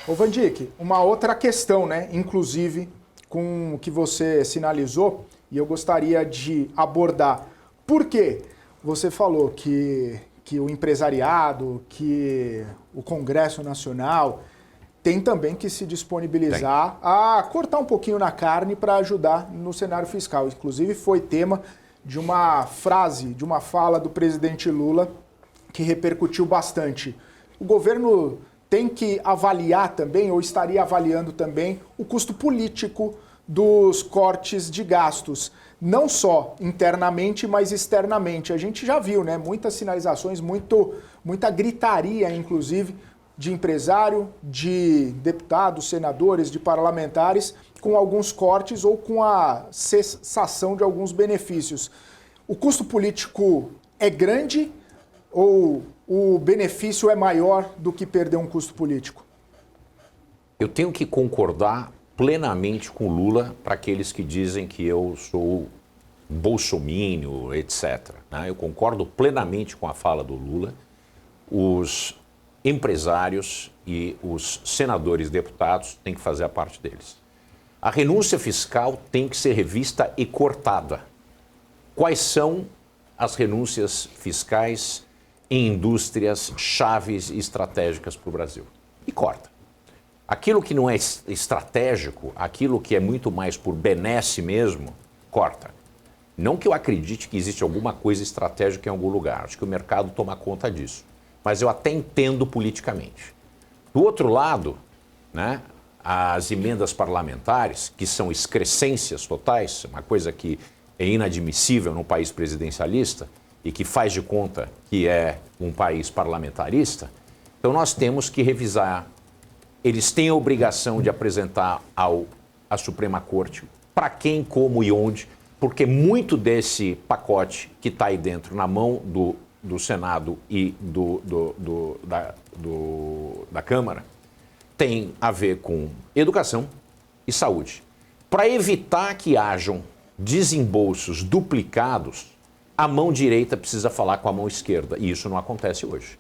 Ô Vandic, uma outra questão, né? Inclusive com o que você sinalizou, e eu gostaria de abordar. Por quê? Você falou que o empresariado, que o Congresso Nacional tem também que se disponibilizar a cortar um pouquinho na carne para ajudar no cenário fiscal. Inclusive foi tema de uma frase, de uma fala do presidente Lula que repercutiu bastante. O governo tem que avaliar também, ou estaria avaliando também, o custo político dos cortes de gastos, não só internamente, mas externamente. A gente já viu, né? Muitas sinalizações, muita gritaria, inclusive, de empresário, de deputados, senadores, de parlamentares, com alguns cortes ou com a cessação de alguns benefícios. O custo político é grande ou o benefício é maior do que perder um custo político? Eu tenho que concordar plenamente com Lula para aqueles que dizem que eu sou bolsomínio, etc. Eu concordo plenamente com a fala do Lula. Os empresários e os senadores e deputados têm que fazer a parte deles. A renúncia fiscal tem que ser revista e cortada. Quais são as renúncias fiscais em indústrias chaves e estratégicas para o Brasil? E corta. Aquilo que não é estratégico, aquilo que é muito mais por benesse mesmo, corta. Não que eu acredite que existe alguma coisa estratégica em algum lugar, acho que o mercado toma conta disso. Mas eu até entendo politicamente. Do outro lado, né, as emendas parlamentares, que são excrescências totais, uma coisa que é inadmissível num país presidencialista e que faz de conta que é um país parlamentarista, então nós temos que revisar. Eles têm a obrigação de apresentar à Suprema Corte para quem, como e onde, porque muito desse pacote que está aí dentro, na mão do Senado e da Câmara, tem a ver com educação e saúde. Para evitar que hajam desembolsos duplicados, a mão direita precisa falar com a mão esquerda, e isso não acontece hoje.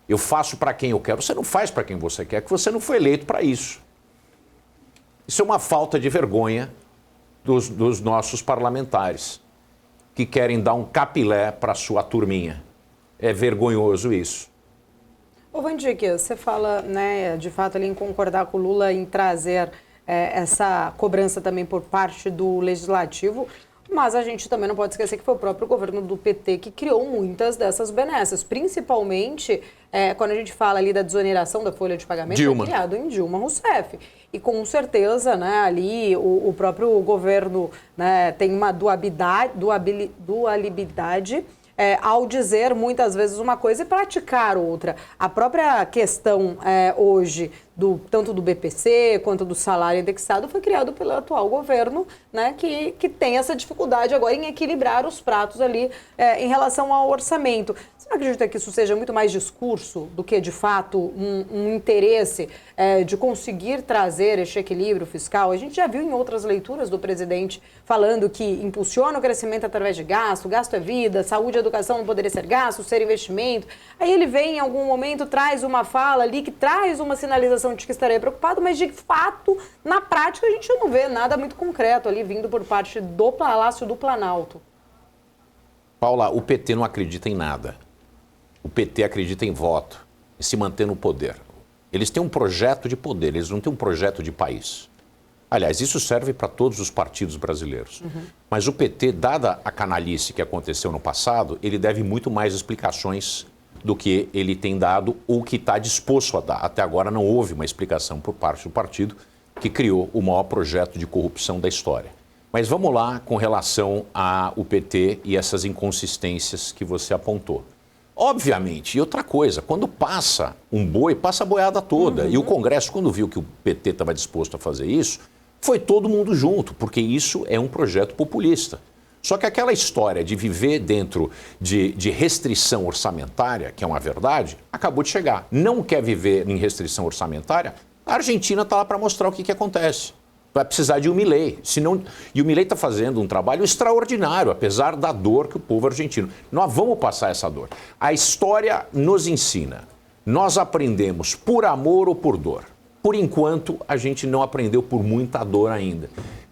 Eu faço para quem eu quero, você não faz para quem você quer, que você não foi eleito para isso. Isso é uma falta de vergonha dos nossos parlamentares, que querem dar um capilé para a sua turminha. É vergonhoso isso. Ô Vandic, você fala, né, de fato, ali em concordar com o Lula em trazer essa cobrança também por parte do Legislativo, mas a gente também não pode esquecer que foi o próprio governo do PT que criou muitas dessas benesses, principalmente quando a gente fala ali da desoneração da folha de pagamento, foi criado em Dilma Rousseff. E com certeza, né, ali o próprio governo, né, tem uma dualidade ao dizer muitas vezes uma coisa e praticar outra. A própria questão hoje, tanto do BPC quanto do salário indexado, foi criado pelo atual governo, né, que tem essa dificuldade agora em equilibrar os pratos ali em relação ao orçamento. Você não acredita que isso seja muito mais discurso do que, de fato, um interesse de conseguir trazer este equilíbrio fiscal? A gente já viu em outras leituras do presidente falando que impulsiona o crescimento através de gasto é vida, saúde e educação não poderia ser gasto, ser investimento. Aí ele vem em algum momento, traz uma fala ali que traz uma sinalização de que estaria preocupado, mas de fato, na prática, a gente não vê nada muito concreto ali vindo por parte do Palácio do Planalto. Paula, o PT não acredita em nada. O PT acredita em voto e se manter no poder. Eles têm um projeto de poder, eles não têm um projeto de país. Aliás, isso serve para todos os partidos brasileiros. Mas o PT, dada a canalice que aconteceu no passado, ele deve muito mais explicações do que ele tem dado ou que está disposto a dar. Até agora não houve uma explicação por parte do partido que criou o maior projeto de corrupção da história. Mas vamos lá com relação ao PT e essas inconsistências que você apontou. Obviamente, e outra coisa, quando passa um boi, passa a boiada toda. E o Congresso, quando viu que o PT estava disposto a fazer isso, foi todo mundo junto, porque isso é um projeto populista. Só que aquela história de viver dentro de restrição orçamentária, que é uma verdade, acabou de chegar. Não quer viver em restrição orçamentária? A Argentina está lá para mostrar o que acontece. Vai precisar de um Milei. E o Milei está fazendo um trabalho extraordinário, apesar da dor que o povo argentino. Nós vamos passar essa dor. A história nos ensina. nós aprendemos por amor ou por dor. Por enquanto, a gente não aprendeu por muita dor ainda.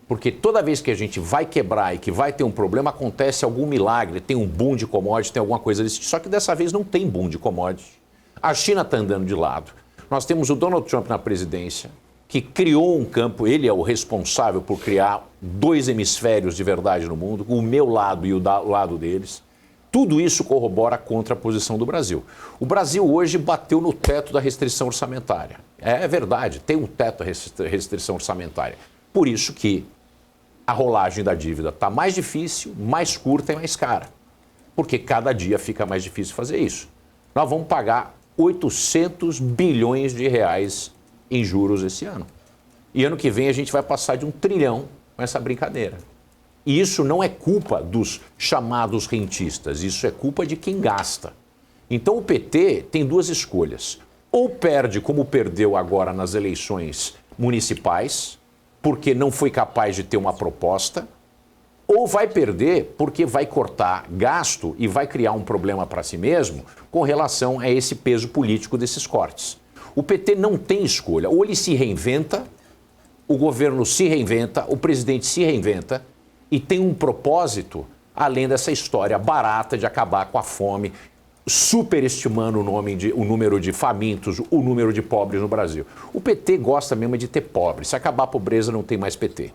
Porque toda vez que a gente vai quebrar e que vai ter um problema, acontece algum milagre, tem um boom de commodities, tem alguma coisa desse. Só que dessa vez não tem boom de commodities. A China está andando de lado. Nós temos o Donald Trump na presidência, que criou um campo, ele é o responsável por criar 2 hemisférios de verdade no mundo, o meu lado e o lado deles. Tudo isso corrobora contra a posição do Brasil. O Brasil hoje bateu no teto da restrição orçamentária. É verdade, tem um teto da restrição orçamentária. Por isso que a rolagem da dívida está mais difícil, mais curta e mais cara. Porque cada dia fica mais difícil fazer isso. Nós vamos pagar 800 bilhões de reais em juros esse ano. E ano que vem a gente vai passar de 1 trilhão com essa brincadeira. E isso não é culpa dos chamados rentistas, isso é culpa de quem gasta. Então o PT tem 2 escolhas. Ou perde como perdeu agora nas eleições municipais, porque não foi capaz de ter uma proposta, ou vai perder porque vai cortar gasto e vai criar um problema para si mesmo com relação a esse peso político desses cortes. O PT não tem escolha, ou ele se reinventa, o governo se reinventa, o presidente se reinventa e tem um propósito além dessa história barata de acabar com a fome, superestimando o número de famintos, o número de pobres no Brasil. O PT gosta mesmo de ter pobres. Se acabar a pobreza, não tem mais PT.